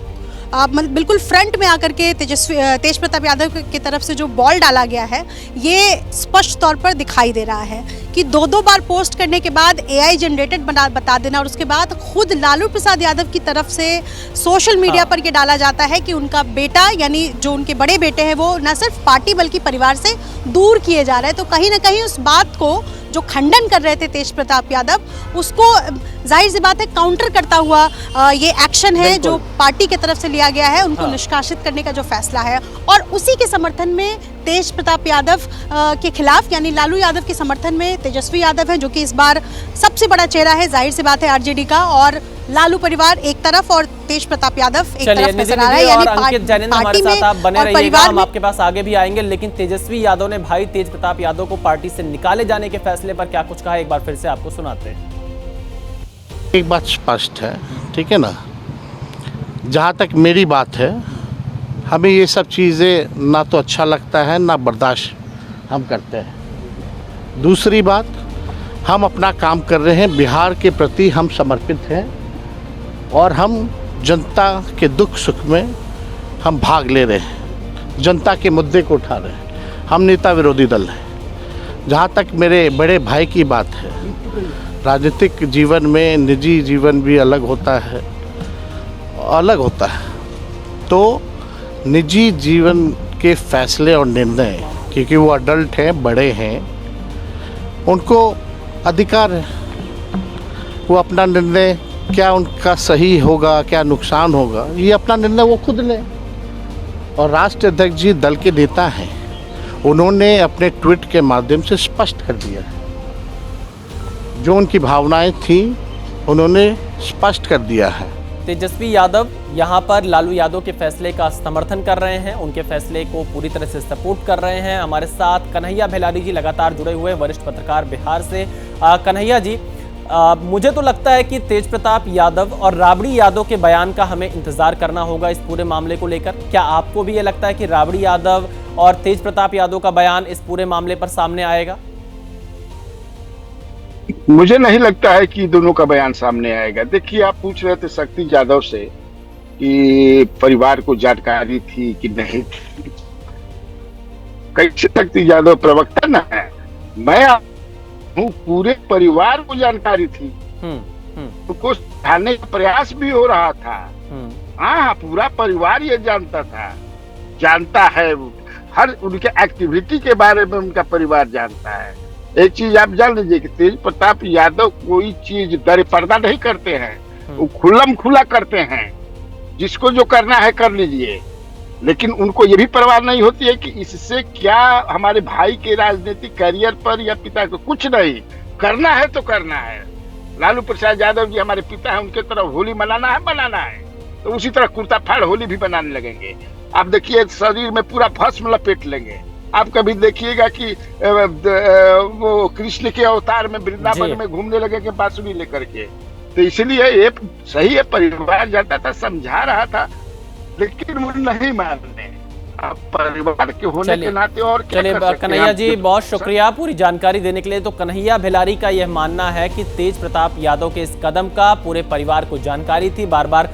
बिल्कुल फ्रंट में आकर के तेज प्रताप यादव की तरफ से जो बॉल डाला गया है ये स्पष्ट तौर पर दिखाई दे रहा है कि दो बार पोस्ट करने के बाद AI जनरेटेड बता देना और उसके बाद खुद लालू प्रसाद यादव की तरफ से सोशल मीडिया पर ये डाला जाता है कि उनका बेटा, यानी जो उनके बड़े बेटे हैं, वो न सिर्फ पार्टी बल्कि परिवार से दूर किए जा रहे हैं। तो कहीं ना कहीं उस बात को जो खंडन कर रहे थे तेज प्रताप यादव, उसको जाहिर सी बात है काउंटर करता हुआ ये एक्शन है जो पार्टी की तरफ से लिया गया है, उनको निष्कासित करने का जो फैसला है। और उसी के समर्थन में तेज प्रताप यादव के खिलाफ, यानी लालू यादव के समर्थन में तेजस्वी यादव है जो कि इस बार सबसे बड़ा चेहरा है, जाहिर सी बात है, आरजेडी का। और लालू परिवार एक तरफ और तेज प्रताप यादव एक तरफ नजर आ रहा है। यानी पार्टी में और परिवार में। आपके पास आगे भी आएंगे, लेकिन तेजस्वी यादव ने भाई तेज प्रताप यादव को पार्टी से निकाले जाने के फैसले पर क्या कुछ कहा, एक बार फिर से आपको सुनाते हैं। एक बात स्पष्ट है, ठीक है ना, जहाँ तक मेरी बात है, हमें ये सब चीज़ें ना तो अच्छा लगता है ना बर्दाश्त हम करते हैं। दूसरी बात, हम अपना काम कर रहे हैं, बिहार के प्रति हम समर्पित हैं और हम जनता के दुख सुख में हम भाग ले रहे हैं, जनता के मुद्दे को उठा रहे हैं। हम नेता विरोधी दल हैं। जहाँ तक मेरे बड़े भाई की बात है, राजनीतिक जीवन में निजी जीवन भी अलग होता है, तो निजी जीवन के फैसले और निर्णय, क्योंकि वो अडल्ट हैं, बड़े हैं, उनको अधिकार है, वो अपना निर्णय, क्या उनका सही होगा, क्या नुकसान होगा, ये अपना निर्णय वो खुद लें। और राष्ट्रीय अध्यक्ष जी दल के नेता हैं, उन्होंने अपने ट्वीट के माध्यम से स्पष्ट कर दिया है, जो उनकी भावनाएं थी उन्होंने स्पष्ट कर दिया है। तेजस्वी यादव यहां पर लालू यादव के फैसले का समर्थन कर रहे हैं, उनके फैसले को पूरी तरह से सपोर्ट कर रहे हैं। हमारे साथ कन्हैया भेलारी जी लगातार जुड़े हुए, वरिष्ठ पत्रकार बिहार से। कन्हैया जी, मुझे तो लगता है कि तेज प्रताप यादव और राबड़ी यादव के बयान का हमें इंतजार करना होगा इस पूरे मामले को लेकर। क्या आपको भी ये लगता है कि राबड़ी यादव और तेज प्रताप यादव का बयान इस पूरे मामले पर सामने आएगा? मुझे नहीं लगता है कि दोनों का बयान सामने आएगा। देखिए, आप पूछ रहे थे शक्ति यादव से कि परिवार को जानकारी थी कि नहीं थी। कैसे शक्ति यादव प्रवक्ता ना है, मैं हूँ, पूरे परिवार को जानकारी थी, उनको समझाने का प्रयास भी हो रहा था। हाँ, पूरा परिवार ये जानता है, हर उनके एक्टिविटी के बारे में उनका परिवार जानता है। एक चीज आप जान लीजिए कि तेज प्रताप यादव कोई चीज दर पर्दा नहीं करते हैं, वो खुल्लम खुला करते हैं, जिसको जो करना है कर लीजिए। लेकिन उनको ये भी परवाह नहीं होती है कि इससे क्या हमारे भाई के राजनीतिक करियर पर या पिता को, कुछ नहीं, करना है तो करना है। लालू प्रसाद यादव जी हमारे पिता हैं, उनके तरफ होली मनाना है, तो उसी तरह कुर्ता फाड़ होली भी बनाने लगेंगे। आप देखिए, शरीर में पूरा भस्म लपेट लेंगे। आप कभी देखिएगा कि वो कृष्ण के अवतार में वृंदावन में घूमने लगे के बांसुरी लेकर के। तो इसलिए ये सही है, परिवार जाता था, समझा रहा था, लेकिन वो नहीं मानने। अब परिवार के होने चलिए। के नाते और क्या चलिए कर सकते हैं कन्हैया हम? जी, बहुत शुक्रिया पूरी जानकारी देने के लिए। तो कन्हैया भिलारी का यह मानना है कि तेज प्रताप यादव के इस कदम का पूरे परिवार को जानकारी थी, बार बार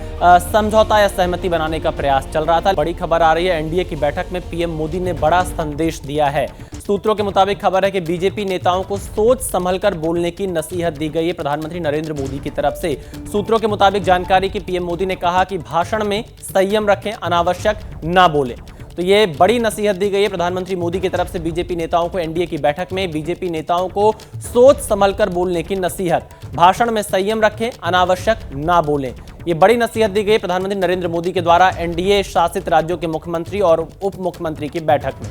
समझौता या सहमति बनाने का प्रयास चल रहा था। बड़ी खबर आ रही है, एनडीए की बैठक में पीएम मोदी ने बड़ा संदेश दिया है। सूत्रों के मुताबिक खबर है कि बीजेपी नेताओं को सोच संभलकर बोलने की नसीहत दी गई है प्रधानमंत्री नरेंद्र मोदी की तरफ से। सूत्रों के मुताबिक जानकारी कि पीएम मोदी ने कहा कि भाषण में संयम रखें, अनावश्यक ना बोलें। तो ये बड़ी नसीहत दी गई है प्रधानमंत्री मोदी की तरफ से बीजेपी नेताओं को। एनडीए की बैठक में बीजेपी नेताओं को सोच संभलकर बोलने की नसीहत, भाषण में संयम रखें, अनावश्यक ना बोलें। ये बड़ी नसीहत दी गई प्रधानमंत्री नरेंद्र मोदी के द्वारा एनडीए शासित राज्यों के मुख्यमंत्री और उप मुख्यमंत्री की बैठक में।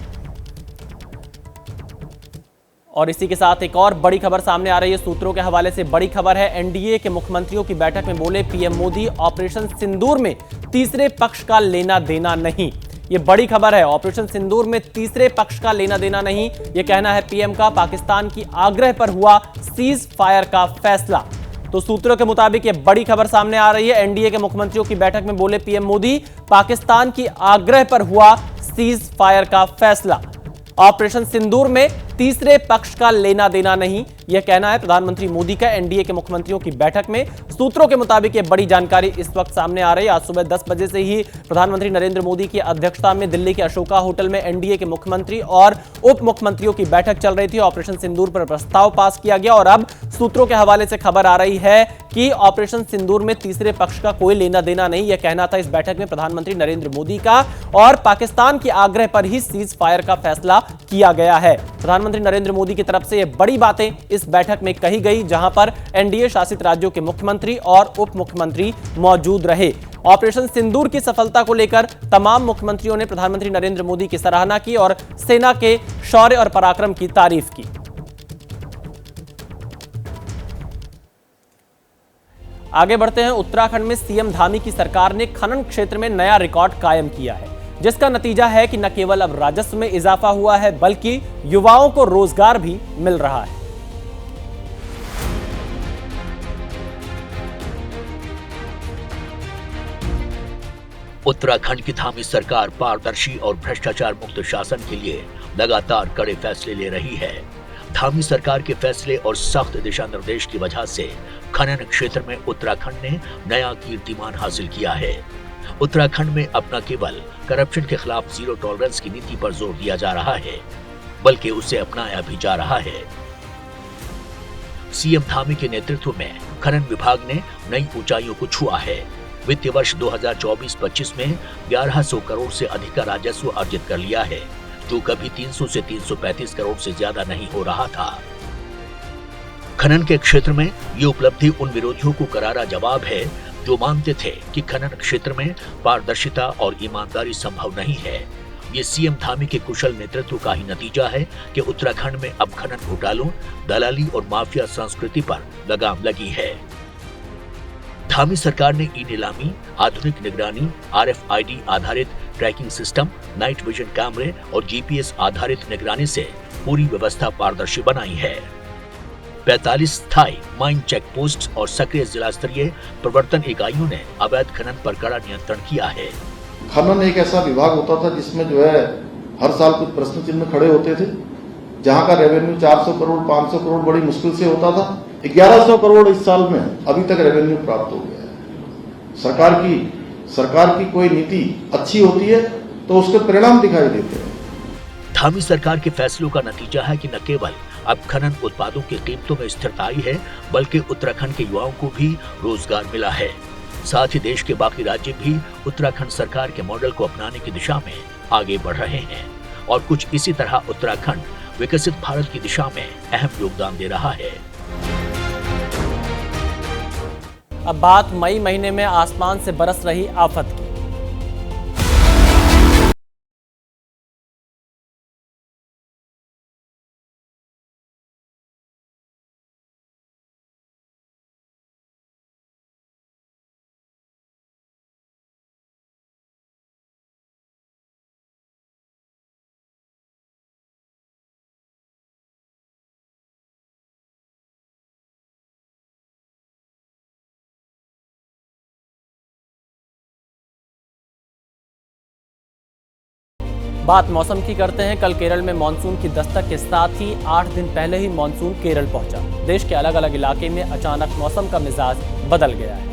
और इसी के साथ एक और बड़ी खबर सामने आ रही है, सूत्रों के हवाले से बड़ी खबर है। एनडीए के मुख्यमंत्रियों की बैठक में बोले पीएम मोदी, ऑपरेशन सिंदूर में तीसरे पक्ष का लेना देना नहीं। ये बड़ी खबर है, ऑपरेशन सिंदूर में तीसरे पक्ष का लेना देना नहीं, ये कहना है पीएम का। पाकिस्तान की आग्रह पर हुआ सीज फायर का फैसला। तो सूत्रों के मुताबिक ये बड़ी खबर सामने आ रही है, एनडीए के मुख्यमंत्रियों की बैठक में बोले पीएम मोदी, पाकिस्तान की आग्रह पर हुआ सीज फायर का फैसला। ऑपरेशन सिंदूर में तीसरे पक्ष का लेना देना नहीं, यह कहना है प्रधानमंत्री मोदी का एनडीए के मुख्यमंत्रियों की बैठक में। सूत्रों के मुताबिक यह बड़ी जानकारी इस वक्त सामने आ रही है। आज सुबह 10 बजे से ही प्रधानमंत्री नरेंद्र मोदी की अध्यक्षता में दिल्ली के अशोका होटल में एनडीए के मुख्यमंत्री और उप मुख्यमंत्रियों की बैठक चल रही थी। ऑपरेशन सिंदूर पर प्रस्ताव पास किया गया और अब सूत्रों के हवाले से खबर आ रही है कि ऑपरेशन सिंदूर में तीसरे पक्ष का कोई लेना देना नहीं, यह कहना था इस बैठक में प्रधानमंत्री नरेंद्र मोदी का। और पाकिस्तान के आग्रह पर ही सीज फायर का फैसला किया गया है। प्रधानमंत्री नरेंद्र मोदी की तरफ से ये बड़ी बातें इस बैठक में कही गई, जहां पर एनडीए शासित राज्यों के मुख्यमंत्री और उप मुख्यमंत्री मौजूद रहे। ऑपरेशन सिंदूर की सफलता को लेकर तमाम मुख्यमंत्रियों ने प्रधानमंत्री नरेंद्र मोदी की सराहना की और सेना के शौर्य और पराक्रम की तारीफ की। आगे बढ़ते हैं। उत्तराखंड में सीएम धामी की सरकार ने खनन क्षेत्र में नया रिकॉर्ड कायम किया है, जिसका नतीजा है कि न केवल अब राजस्व में इजाफा हुआ है, बल्कि युवाओं को रोजगार भी मिल रहा है। उत्तराखंड की धामी सरकार पारदर्शी और भ्रष्टाचार मुक्त शासन के लिए लगातार कड़े फैसले ले रही है। धामी सरकार के फैसले और सख्त दिशा निर्देश की वजह से खनन क्षेत्र में उत्तराखंड ने नया कीर्तिमान हासिल किया है। उत्तराखंड में अब न केवल करप्शन के खिलाफ जीरो टॉलरेंस की नीति पर जोर दिया जा रहा है, बल्कि उसे अपनाया भी जा रहा है। सीएम धामी के नेतृत्व में खनन विभाग ने नई ऊंचाइयों को छुआ है। वित्तीय वर्ष 2024-25 में 1100 करोड़ से अधिक का राजस्व अर्जित कर लिया है, जो कभी 300 से 335 करोड़ से ज्यादा नहीं हो रहा था। खनन के क्षेत्र में ये उपलब्धि उन विरोधियों को करारा जवाब है जो मानते थे कि खनन क्षेत्र में पारदर्शिता और ईमानदारी संभव नहीं है। ये सीएम धामी के कुशल नेतृत्व का ही नतीजा है कि उत्तराखंड में अब खनन घोटालों, दलाली और माफिया संस्कृति पर लगाम लगी है। धामी सरकार ने ई नीलामी, आधुनिक निगरानी, RFID आधारित ट्रैकिंग सिस्टम, नाइट विजन कैमरे और GPS आधारित निगरानी से पूरी व्यवस्था पारदर्शी बनाई है। 45 स्थायी माइन चेक पोस्ट और सक्रिय जिला स्तरीय प्रवर्तन इकाइयों ने अवैध खनन पर कड़ा नियंत्रण किया है। खनन एक ऐसा विभाग होता था जिसमें जो है हर साल कुछ प्रश्न चिन्ह खड़े होते थे। जहां का रेवेन्यू 400 करोड़ 500 करोड़ बड़ी मुश्किल से होता था, 1100 करोड़ इस साल में अभी तक रेवेन्यू प्राप्त हो गया है। सरकार की कोई नीति अच्छी होती है तो उसके परिणाम दिखाई देते हैं। धामी सरकार के फैसलों का नतीजा है कि न केवल अब खनन उत्पादों की कीमतों में स्थिरता आई है, बल्कि उत्तराखंड के युवाओं को भी रोजगार मिला है। साथ ही देश के बाकी राज्य भी उत्तराखंड सरकार के मॉडल को अपनाने की दिशा में आगे बढ़ रहे हैं और कुछ इसी तरह उत्तराखंड विकसित भारत की दिशा में अहम योगदान दे रहा है। अब बात मई महीने में आसमान से बरस रही आफत की। बात मौसम की करते हैं। कल केरल में मानसून की दस्तक के साथ ही 8 दिन पहले ही मानसून केरल पहुंचा। देश के अलग अलग इलाके में अचानक मौसम का मिजाज बदल गया है।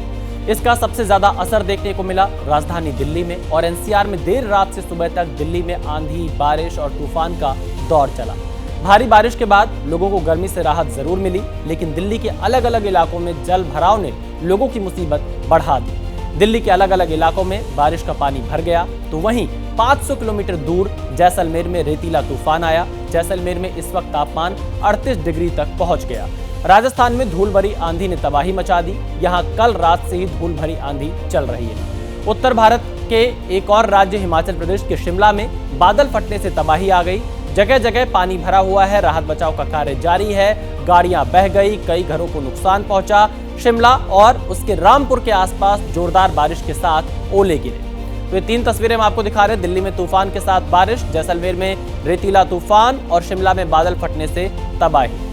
इसका सबसे ज्यादा असर देखने को मिला राजधानी दिल्ली में और एनसीआर में देर रात से सुबह तक दिल्ली में आंधी, बारिश और तूफान का दौर चला। भारी बारिश के बाद लोगों को गर्मी से राहत जरूर मिली, लेकिन दिल्ली के अलग अलग इलाकों में जल भराव ने लोगों की मुसीबत बढ़ा दी। दिल्ली के अलग अलग इलाकों में बारिश का पानी भर गया, तो वहीं 500 किलोमीटर दूर जैसलमेर में रेतीला तूफान आया। जैसलमेर में इस वक्त तापमान 38 डिग्री तक पहुंच गया। राजस्थान में धूल भरी आंधी ने तबाही मचा दी। यहां कल रात से ही धूल भरी आंधी चल रही है। उत्तर भारत के एक और राज्य हिमाचल प्रदेश के शिमला में बादल फटने से तबाही आ गई। जगह जगह पानी भरा हुआ है। राहत बचाव का कार्य जारी है। गाड़ियां बह गई, कई घरों को नुकसान पहुंचा। शिमला और उसके रामपुर के आसपास जोरदार बारिश के साथ ओले गिरे। तो ये 3 तस्वीरें हम आपको दिखा रहे हैं। दिल्ली में तूफान के साथ बारिश, जैसलमेर में रेतीला तूफान और शिमला में बादल फटने से तबाही।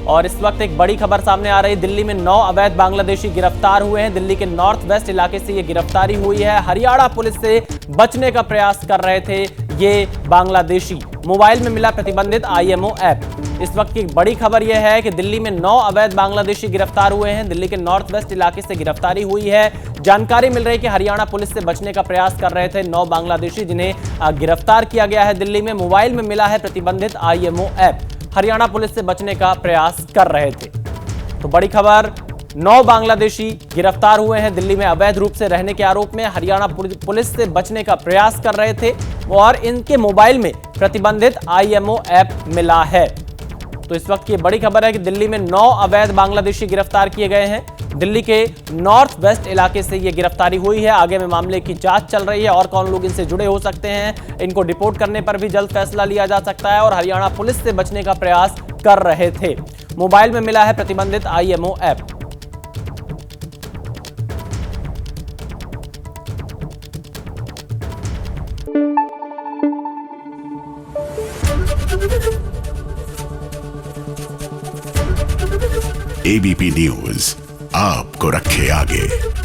और इस वक्त एक बड़ी खबर सामने आ रही है। दिल्ली में 9 अवैध बांग्लादेशी गिरफ्तार हुए हैं। दिल्ली के नॉर्थ वेस्ट इलाके से ये गिरफ्तारी हुई है। हरियाणा पुलिस से बचने का प्रयास कर रहे थे ये बांग्लादेशी। मोबाइल में मिला प्रतिबंधित IMO ऐप। इस वक्त की बड़ी खबर यह है कि दिल्ली में 9 अवैध बांग्लादेशी गिरफ्तार हुए हैं। दिल्ली के नॉर्थ वेस्ट इलाके से गिरफ्तारी हुई है। जानकारी मिल रही है कि हरियाणा पुलिस से बचने का प्रयास कर रहे थे 9 बांग्लादेशी, जिन्हें गिरफ्तार किया गया है दिल्ली में। मोबाइल में मिला है प्रतिबंधित IMO ऐप। हरियाणा पुलिस से बचने का प्रयास कर रहे थे। तो बड़ी खबर, 9 बांग्लादेशी गिरफ्तार हुए हैं दिल्ली में अवैध रूप से रहने के आरोप में। हरियाणा पुलिस से बचने का प्रयास कर रहे थे और इनके मोबाइल में प्रतिबंधित IMO ऐप मिला है। तो इस वक्त की बड़ी खबर है कि दिल्ली में 9 अवैध बांग्लादेशी गिरफ्तार किए गए हैं। दिल्ली के नॉर्थ वेस्ट इलाके से ये गिरफ्तारी हुई है। आगे में मामले की जांच चल रही है और कौन लोग इनसे जुड़े हो सकते हैं, इनको डिपोर्ट करने पर भी जल्द फैसला लिया जा सकता है। और हरियाणा पुलिस से बचने का प्रयास कर रहे थे। मोबाइल में मिला है प्रतिबंधित IMO ऐप। ABP न्यूज आपको रखे आगे।